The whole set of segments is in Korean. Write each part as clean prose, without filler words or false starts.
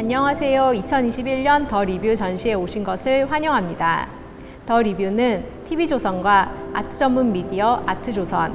안녕하세요. 2021년 더 리뷰 전시에 오신 것을 환영합니다. 더 리뷰는 TV조선과 아트 전문 미디어 아트조선,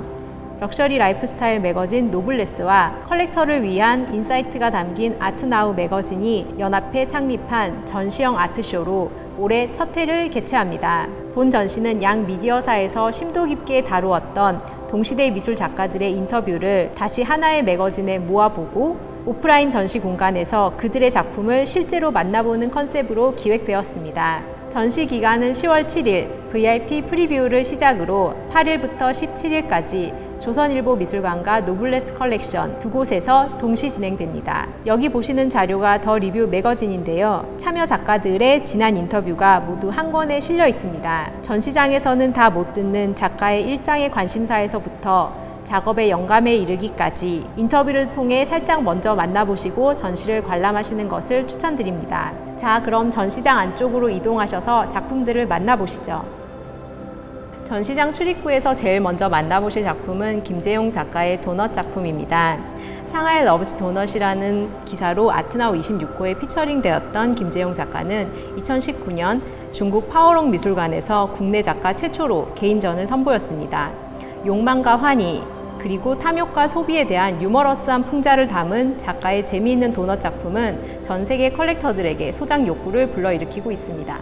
럭셔리 라이프스타일 매거진 노블레스와 컬렉터를 위한 인사이트가 담긴 아트나우 매거진이 연합해 창립한 전시형 아트쇼로 올해 첫 회를 개최합니다. 본 전시는 양 미디어사에서 심도 깊게 다루었던 동시대 미술 작가들의 인터뷰를 다시 하나의 매거진에 모아보고 오프라인 전시 공간에서 그들의 작품을 실제로 만나보는 컨셉으로 기획되었습니다. 전시 기간은 10월 7일 VIP 프리뷰를 시작으로 8일부터 17일까지 조선일보 미술관과 노블레스 컬렉션 두 곳에서 동시 진행됩니다. 여기 보시는 자료가 더 리뷰 매거진인데요. 참여 작가들의 지난 인터뷰가 모두 한 권에 실려 있습니다. 전시장에서는 다 못 듣는 작가의 일상의 관심사에서부터 작업의 영감에 이르기까지 인터뷰를 통해 살짝 먼저 만나보시고 전시를 관람하시는 것을 추천드립니다. 자, 그럼 전시장 안쪽으로 이동하셔서 작품들을 만나보시죠. 전시장 출입구에서 제일 먼저 만나보실 작품은 김재용 작가의 도넛 작품입니다. 상하이 러브스 도넛이라는 기사로 아트나우 26호에 피처링되었던 김재용 작가는 2019년 중국 파워롱 미술관에서 국내 작가 최초로 개인전을 선보였습니다. 욕망과 환희, 그리고 탐욕과 소비에 대한 유머러스한 풍자를 담은 작가의 재미있는 도넛 작품은 전 세계 컬렉터들에게 소장 욕구를 불러일으키고 있습니다.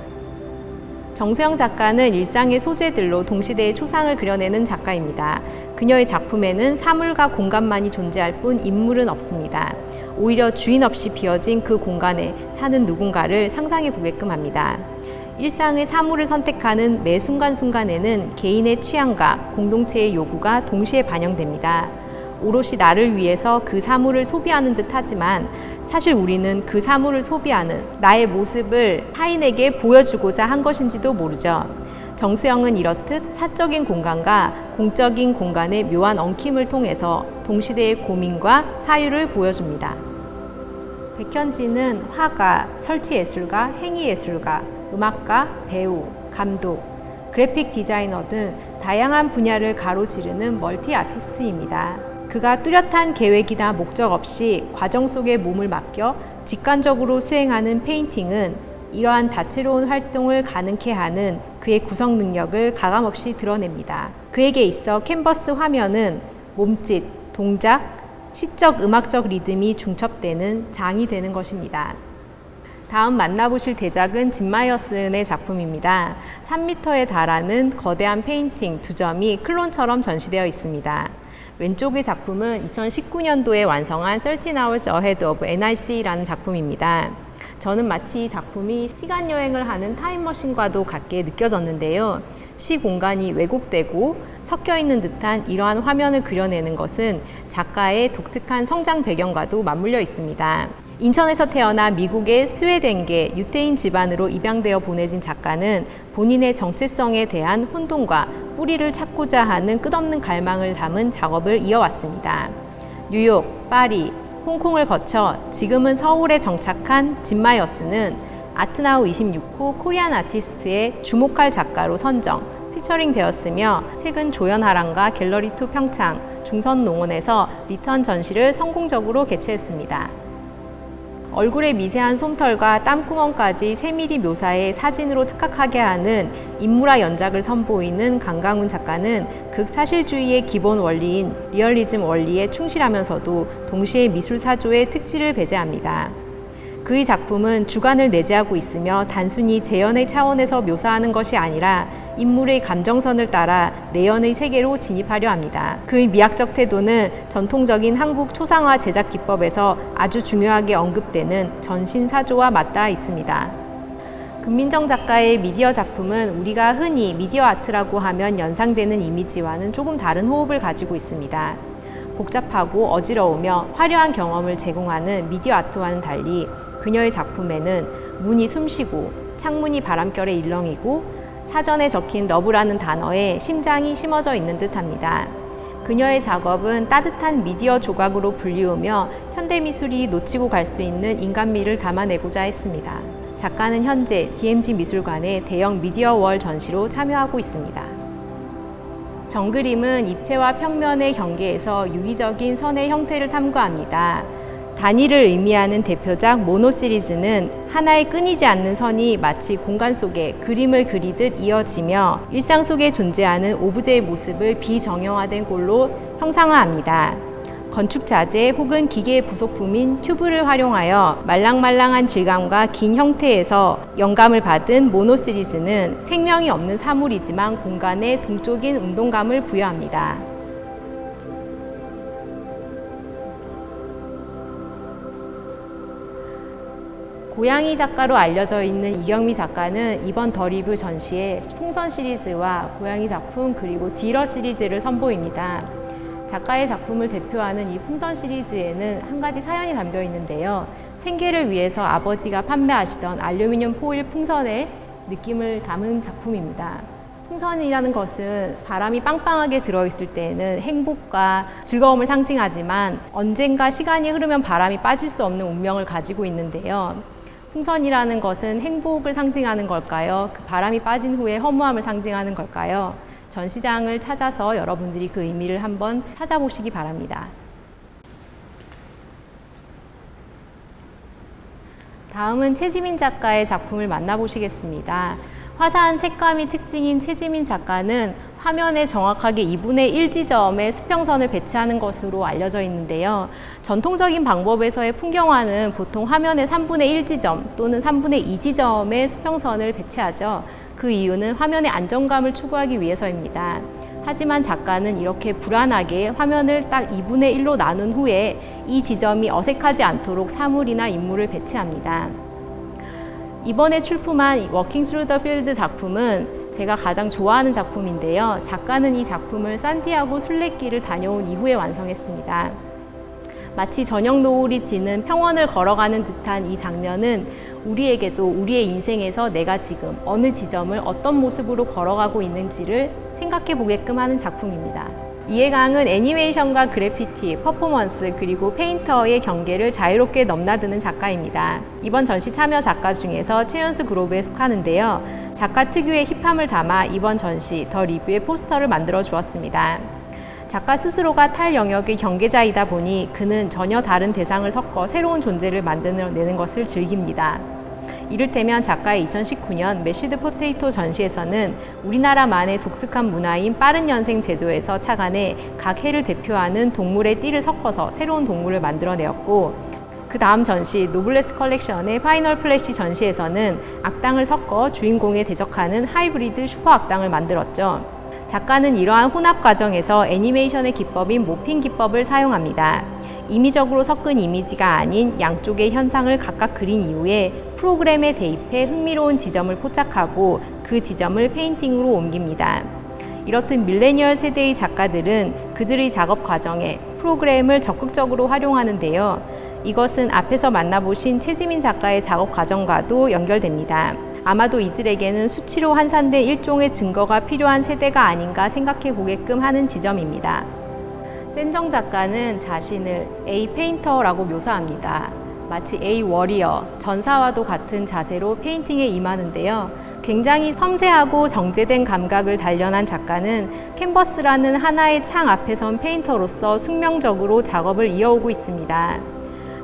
정수영 작가는 일상의 소재들로 동시대의 초상을 그려내는 작가입니다. 그녀의 작품에는 사물과 공간만이 존재할 뿐 인물은 없습니다. 오히려 주인 없이 비어진 그 공간에 사는 누군가를 상상해 보게끔 합니다. 일상의 사물을 선택하는 매 순간순간에는 개인의 취향과 공동체의 요구가 동시에 반영됩니다. 오롯이 나를 위해서 그 사물을 소비하는 듯 하지만 사실 우리는 그 사물을 소비하는 나의 모습을 타인에게 보여주고자 한 것인지도 모르죠. 정수영은 이렇듯 사적인 공간과 공적인 공간의 묘한 엉킴을 통해서 동시대의 고민과 사유를 보여줍니다. 백현진은 화가, 설치예술가, 행위예술가, 음악가, 배우, 감독, 그래픽 디자이너 등 다양한 분야를 가로지르는 멀티 아티스트입니다. 그가 뚜렷한 계획이나 목적 없이 과정 속에 몸을 맡겨 직관적으로 수행하는 페인팅은 이러한 다채로운 활동을 가능케 하는 그의 구성 능력을 가감없이 드러냅니다. 그에게 있어 캔버스 화면은 몸짓, 동작, 시적 음악적 리듬이 중첩되는 장이 되는 것입니다. 다음 만나보실 대작은 짐 마이어슨의 작품입니다. 3m에 달하는 거대한 페인팅 2점이 클론처럼 전시되어 있습니다. 왼쪽의 작품은 2019년도에 완성한 13 Hours Ahead of NIC라는 작품입니다. 저는 마치 이 작품이 시간여행을 하는 타임머신과도 같게 느껴졌는데요. 시공간이 왜곡되고 섞여 있는 듯한 이러한 화면을 그려내는 것은 작가의 독특한 성장 배경과도 맞물려 있습니다. 인천에서 태어나 미국의 스웨덴계 유태인 집안으로 입양되어 보내진 작가는 본인의 정체성에 대한 혼돈과 뿌리를 찾고자 하는 끝없는 갈망을 담은 작업을 이어왔습니다. 뉴욕, 파리, 홍콩을 거쳐 지금은 서울에 정착한 짐 마이어슨은 아트나우 26호 코리안 아티스트의 주목할 작가로 선정, 피처링 되었으며 최근 조연하랑과 갤러리2 평창, 중선농원에서 리턴 전시를 성공적으로 개최했습니다. 얼굴의 미세한 솜털과 땀구멍까지 세밀히 묘사해 사진으로 착각하게 하는 인물화 연작을 선보이는 강강훈 작가는 극사실주의의 기본 원리인 리얼리즘 원리에 충실하면서도 동시에 미술사조의 특질을 배제합니다. 그의 작품은 주관을 내재하고 있으며 단순히 재현의 차원에서 묘사하는 것이 아니라 인물의 감정선을 따라 내연의 세계로 진입하려 합니다. 그의 미학적 태도는 전통적인 한국 초상화 제작 기법에서 아주 중요하게 언급되는 전신사조와 맞닿아 있습니다. 금민정 작가의 미디어 작품은 우리가 흔히 미디어 아트라고 하면 연상되는 이미지와는 조금 다른 호흡을 가지고 있습니다. 복잡하고 어지러우며 화려한 경험을 제공하는 미디어 아트와는 달리 그녀의 작품에는 문이 숨쉬고 창문이 바람결에 일렁이고 사전에 적힌 러브라는 단어에 심장이 심어져 있는 듯합니다. 그녀의 작업은 따뜻한 미디어 조각으로 불리우며 현대미술이 놓치고 갈 수 있는 인간미를 담아내고자 했습니다. 작가는 현재 DMZ 미술관의 대형 미디어 월 전시로 참여하고 있습니다. 정그림은 입체와 평면의 경계에서 유기적인 선의 형태를 탐구합니다. 단위를 의미하는 대표작 모노 시리즈는 하나의 끊이지 않는 선이 마치 공간 속에 그림을 그리듯 이어지며 일상 속에 존재하는 오브제의 모습을 비정형화된 꼴로 형상화합니다. 건축 자재 혹은 기계의 부속품인 튜브를 활용하여 말랑말랑한 질감과 긴 형태에서 영감을 받은 모노 시리즈는 생명이 없는 사물이지만 공간에 동적인 운동감을 부여합니다. 고양이 작가로 알려져 있는 이경미 작가는 이번 더 리뷰 전시에 풍선 시리즈와 고양이 작품 그리고 디러 시리즈를 선보입니다. 작가의 작품을 대표하는 이 풍선 시리즈에는 한 가지 사연이 담겨 있는데요. 생계를 위해서 아버지가 판매하시던 알루미늄 포일 풍선의 느낌을 담은 작품입니다. 풍선이라는 것은 바람이 빵빵하게 들어있을 때에는 행복과 즐거움을 상징하지만 언젠가 시간이 흐르면 바람이 빠질 수 없는 운명을 가지고 있는데요. 풍선이라는 것은 행복을 상징하는 걸까요? 그 바람이 빠진 후에 허무함을 상징하는 걸까요? 전시장을 찾아서 여러분들이 그 의미를 한번 찾아보시기 바랍니다. 다음은 최지민 작가의 작품을 만나보시겠습니다. 화사한 색감이 특징인 최지민 작가는 화면에 정확하게 2분의 1 지점의 수평선을 배치하는 것으로 알려져 있는데요. 전통적인 방법에서의 풍경화는 보통 화면의 3분의 1 지점 또는 3분의 2 지점의 수평선을 배치하죠. 그 이유는 화면의 안정감을 추구하기 위해서입니다. 하지만 작가는 이렇게 불안하게 화면을 딱 2분의 1로 나눈 후에 이 지점이 어색하지 않도록 사물이나 인물을 배치합니다. 이번에 출품한 워킹 스루 더 필드 작품은 제가 가장 좋아하는 작품인데요. 작가는 이 작품을 산티아고 순례길을 다녀온 이후에 완성했습니다. 마치 저녁 노을이 지는 평원을 걸어가는 듯한 이 장면은 우리에게도 우리의 인생에서 내가 지금 어느 지점을 어떤 모습으로 걸어가고 있는지를 생각해 보게끔 하는 작품입니다. 이해강은 애니메이션과 그래피티, 퍼포먼스, 그리고 페인터의 경계를 자유롭게 넘나드는 작가입니다. 이번 전시 참여 작가 중에서 최연수 그룹에 속하는데요. 작가 특유의 힙함을 담아 이번 전시 더 리뷰의 포스터를 만들어 주었습니다. 작가 스스로가 탈 영역의 경계자이다 보니 그는 전혀 다른 대상을 섞어 새로운 존재를 만들어내는 것을 즐깁니다. 이를테면 작가의 2019년 메시드 포테이토 전시에서는 우리나라만의 독특한 문화인 빠른 연생 제도에서 착안해 각 해를 대표하는 동물의 띠를 섞어서 새로운 동물을 만들어내었고, 그 다음 전시 노블레스 컬렉션의 파이널 플래시 전시에서는 악당을 섞어 주인공에 대적하는 하이브리드 슈퍼 악당을 만들었죠. 작가는 이러한 혼합 과정에서 애니메이션의 기법인 모핑 기법을 사용합니다. 임의적으로 섞은 이미지가 아닌 양쪽의 현상을 각각 그린 이후에 프로그램에 대입해 흥미로운 지점을 포착하고 그 지점을 페인팅으로 옮깁니다. 이렇듯 밀레니얼 세대의 작가들은 그들의 작업 과정에 프로그램을 적극적으로 활용하는데요. 이것은 앞에서 만나보신 최지민 작가의 작업 과정과도 연결됩니다. 아마도 이들에게는 수치로 환산된 일종의 증거가 필요한 세대가 아닌가 생각해 보게끔 하는 지점입니다. 센정 작가는 자신을 A 페인터라고 묘사합니다. 마치 A 워리어, 전사와도 같은 자세로 페인팅에 임하는데요. 굉장히 섬세하고 정제된 감각을 단련한 작가는 캔버스라는 하나의 창 앞에 선 페인터로서 숙명적으로 작업을 이어오고 있습니다.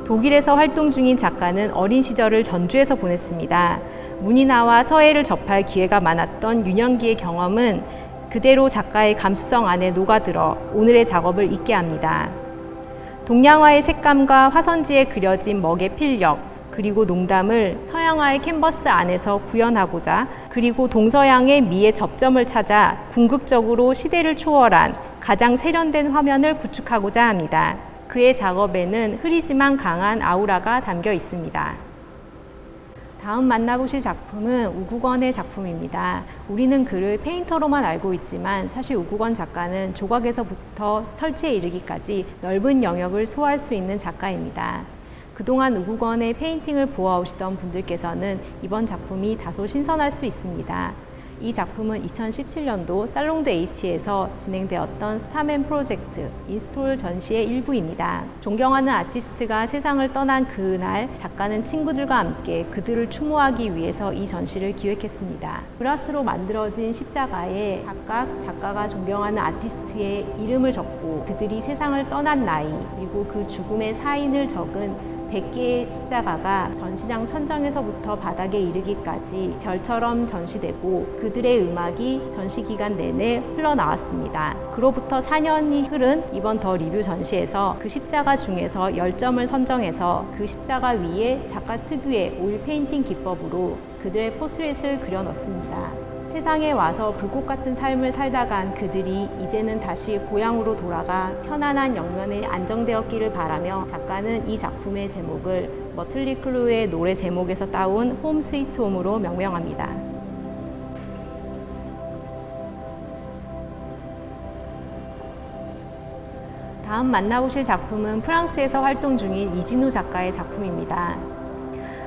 독일에서 활동 중인 작가는 어린 시절을 전주에서 보냈습니다. 문인화와 서예를 접할 기회가 많았던 유년기의 경험은 그대로 작가의 감수성 안에 녹아들어 오늘의 작업을 있게 합니다. 동양화의 색감과 화선지에 그려진 먹의 필력, 그리고 농담을 서양화의 캔버스 안에서 구현하고자, 그리고 동서양의 미의 접점을 찾아 궁극적으로 시대를 초월한 가장 세련된 화면을 구축하고자 합니다. 그의 작업에는 흐리지만 강한 아우라가 담겨 있습니다. 다음 만나보실 작품은 우국원의 작품입니다. 우리는 그를 페인터로만 알고 있지만 사실 우국원 작가는 조각에서부터 설치에 이르기까지 넓은 영역을 소화할 수 있는 작가입니다. 그동안 우국원의 페인팅을 보아오시던 분들께서는 이번 작품이 다소 신선할 수 있습니다. 이 작품은 2017년도 살롱드 H에서 진행되었던 스타맨 프로젝트 인스톨 전시의 일부입니다. 존경하는 아티스트가 세상을 떠난 그날 작가는 친구들과 함께 그들을 추모하기 위해서 이 전시를 기획했습니다. 브라스로 만들어진 십자가에 각각 작가가 존경하는 아티스트의 이름을 적고 그들이 세상을 떠난 나이 그리고 그 죽음의 사인을 적은 100개의 십자가가 전시장 천장에서부터 바닥에 이르기까지 별처럼 전시되고 그들의 음악이 전시 기간 내내 흘러나왔습니다. 그로부터 4년이 흐른 이번 더 리뷰 전시에서 그 십자가 중에서 10점을 선정해서 그 십자가 위에 작가 특유의 오일 페인팅 기법으로 그들의 포트렛을 그려 넣습니다. 세상에 와서 불꽃 같은 삶을 살다 간 그들이 이제는 다시 고향으로 돌아가 편안한 영면에 안정되었기를 바라며 작가는 이 작품의 제목을 머틀리 크루의 노래 제목에서 따온 홈 스위트 홈으로 명명합니다. 다음 만나보실 작품은 프랑스에서 활동 중인 이진우 작가의 작품입니다.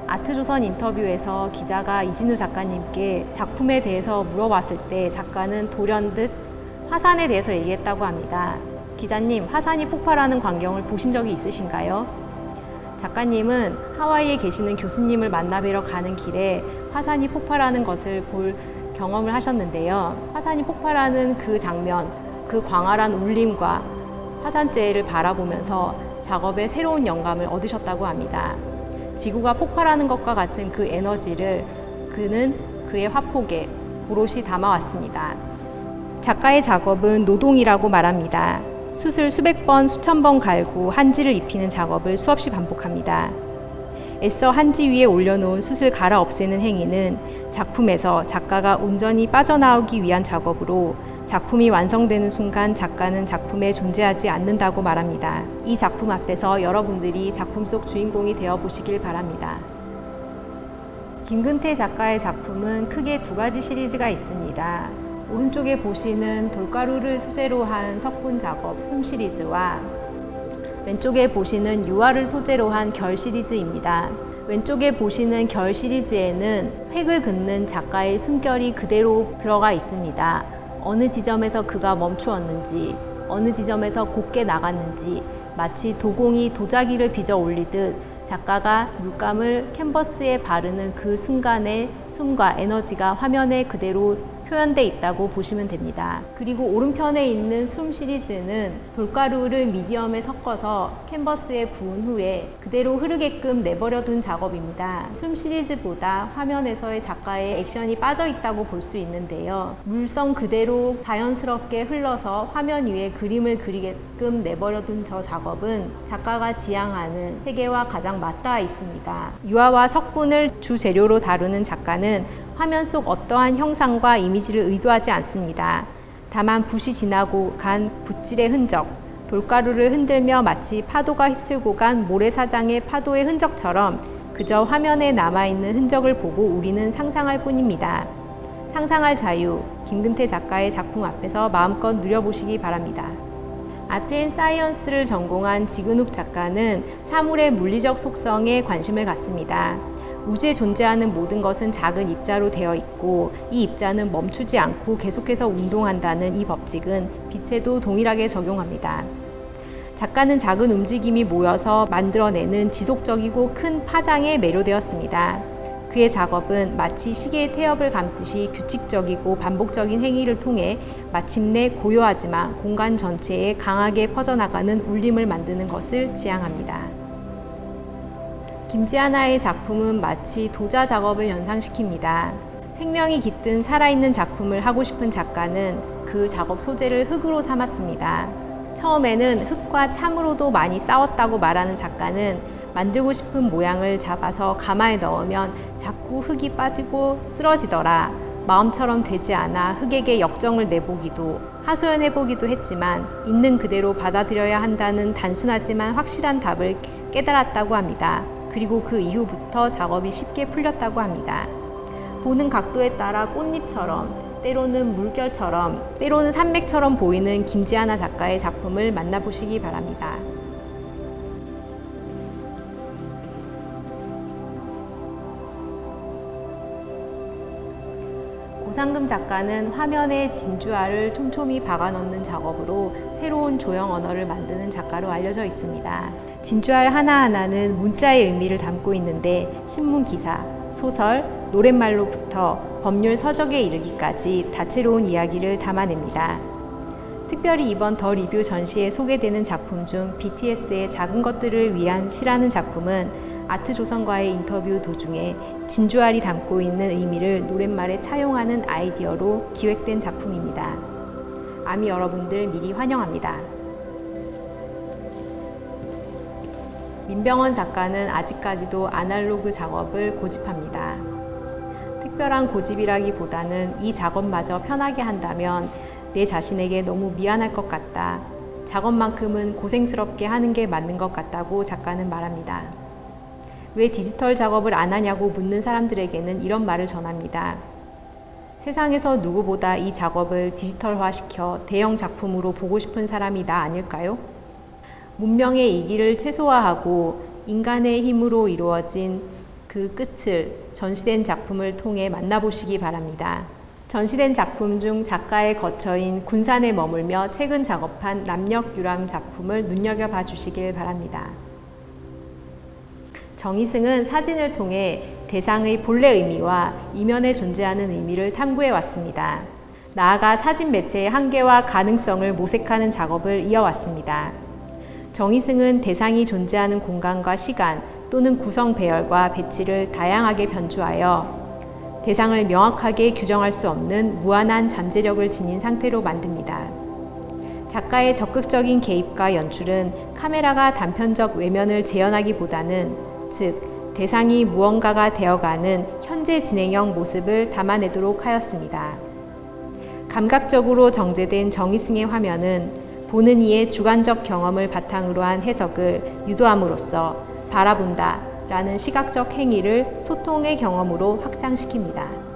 아트조선 인터뷰에서 기자가 이진우 작가님께 작품에 대해서 물어봤을 때 작가는 돌연듯 화산에 대해서 얘기했다고 합니다. 기자님, 화산이 폭발하는 광경을 보신 적이 있으신가요? 작가님은 하와이에 계시는 교수님을 만나뵈러 가는 길에 화산이 폭발하는 것을 볼 경험을 하셨는데요. 화산이 폭발하는 그 장면, 그 광활한 울림과 화산재를 바라보면서 작업에 새로운 영감을 얻으셨다고 합니다. 지구가 폭발하는 것과 같은 그 에너지를 그는 그의 화폭에 오롯이 담아왔습니다. 작가의 작업은 노동이라고 말합니다. 숯을 수백 번, 수천 번 갈고 한지를 입히는 작업을 수없이 반복합니다. 애써 한지 위에 올려놓은 숯을 갈아 없애는 행위는 작품에서 작가가 온전히 빠져나오기 위한 작업으로 작품이 완성되는 순간 작가는 작품에 존재하지 않는다고 말합니다. 이 작품 앞에서 여러분들이 작품 속 주인공이 되어 보시길 바랍니다. 김근태 작가의 작품은 크게 두 가지 시리즈가 있습니다. 오른쪽에 보시는 돌가루를 소재로 한 석분 작업 숨 시리즈와 왼쪽에 보시는 유화를 소재로 한 결 시리즈입니다. 왼쪽에 보시는 결 시리즈에는 획을 긋는 작가의 숨결이 그대로 들어가 있습니다. 어느 지점에서 그가 멈추었는지, 어느 지점에서 곱게 나갔는지 마치 도공이 도자기를 빚어 올리듯 작가가 물감을 캔버스에 바르는 그 순간의 숨과 에너지가 화면에 그대로 표현돼 있다고 보시면 됩니다. 그리고 오른편에 있는 숨 시리즈는 돌가루를 미디엄에 섞어서 캔버스에 부은 후에 그대로 흐르게끔 내버려둔 작업입니다. 숨 시리즈보다 화면에서의 작가의 액션이 빠져 있다고 볼 수 있는데요. 물성 그대로 자연스럽게 흘러서 화면 위에 그림을 그리게끔 내버려둔 저 작업은 작가가 지향하는 세계와 가장 맞닿아 있습니다. 유화와 석분을 주 재료로 다루는 작가는 화면 속 어떠한 형상과 이미지를 의도하지 않습니다. 다만 붓이 지나고 간 붓질의 흔적, 돌가루를 흔들며 마치 파도가 휩쓸고 간 모래사장의 파도의 흔적처럼 그저 화면에 남아있는 흔적을 보고 우리는 상상할 뿐입니다. 상상할 자유, 김근태 작가의 작품 앞에서 마음껏 누려보시기 바랍니다. 아트 앤 사이언스를 전공한 지근욱 작가는 사물의 물리적 속성에 관심을 갖습니다. 우주에 존재하는 모든 것은 작은 입자로 되어 있고 이 입자는 멈추지 않고 계속해서 운동한다는 이 법칙은 빛에도 동일하게 적용합니다. 작가는 작은 움직임이 모여서 만들어내는 지속적이고 큰 파장에 매료되었습니다. 그의 작업은 마치 시계의 태엽을 감듯이 규칙적이고 반복적인 행위를 통해 마침내 고요하지만 공간 전체에 강하게 퍼져나가는 울림을 만드는 것을 지향합니다. 김지하나의 작품은 마치 도자 작업을 연상시킵니다. 생명이 깃든 살아있는 작품을 하고 싶은 작가는 그 작업 소재를 흙으로 삼았습니다. 처음에는 흙과 참으로도 많이 싸웠다고 말하는 작가는 만들고 싶은 모양을 잡아서 가마에 넣으면 자꾸 흙이 빠지고 쓰러지더라. 마음처럼 되지 않아 흙에게 역정을 내보기도 하소연해보기도 했지만 있는 그대로 받아들여야 한다는 단순하지만 확실한 답을 깨달았다고 합니다. 그리고 그 이후부터 작업이 쉽게 풀렸다고 합니다. 보는 각도에 따라 꽃잎처럼, 때로는 물결처럼, 때로는 산맥처럼 보이는 김지하나 작가의 작품을 만나보시기 바랍니다. 오상금 작가는 화면에 진주알을 촘촘히 박아넣는 작업으로 새로운 조형 언어를 만드는 작가로 알려져 있습니다. 진주알 하나하나는 문자의 의미를 담고 있는데 신문 기사, 소설, 노랫말로부터 법률 서적에 이르기까지 다채로운 이야기를 담아냅니다. 특별히 이번 더 리뷰 전시에 소개되는 작품 중 BTS의 작은 것들을 위한 시라는 작품은 아트조선과의 인터뷰 도중에 진주알이 담고 있는 의미를 노랫말에 차용하는 아이디어로 기획된 작품입니다. 아미 여러분들 미리 환영합니다. 민병헌 작가는 아직까지도 아날로그 작업을 고집합니다. 특별한 고집이라기보다는 이 작업마저 편하게 한다면 내 자신에게 너무 미안할 것 같다. 작업만큼은 고생스럽게 하는 게 맞는 것 같다고 작가는 말합니다. 왜 디지털 작업을 안 하냐고 묻는 사람들에게는 이런 말을 전합니다. 세상에서 누구보다 이 작업을 디지털화시켜 대형 작품으로 보고 싶은 사람이 나 아닐까요? 문명의 이기를 최소화하고 인간의 힘으로 이루어진 그 끝을 전시된 작품을 통해 만나보시기 바랍니다. 전시된 작품 중 작가의 거처인 군산에 머물며 최근 작업한 남녘유람 작품을 눈여겨봐 주시길 바랍니다. 정희승은 사진을 통해 대상의 본래 의미와 이면에 존재하는 의미를 탐구해 왔습니다. 나아가 사진 매체의 한계와 가능성을 모색하는 작업을 이어왔습니다. 정희승은 대상이 존재하는 공간과 시간 또는 구성 배열과 배치를 다양하게 변주하여 대상을 명확하게 규정할 수 없는 무한한 잠재력을 지닌 상태로 만듭니다. 작가의 적극적인 개입과 연출은 카메라가 단편적 외면을 재현하기보다는 즉 대상이 무언가가 되어가는 현재 진행형 모습을 담아내도록 하였습니다. 감각적으로 정제된 정희승의 화면은 보는 이의 주관적 경험을 바탕으로 한 해석을 유도함으로써 바라본다 라는 시각적 행위를 소통의 경험으로 확장시킵니다.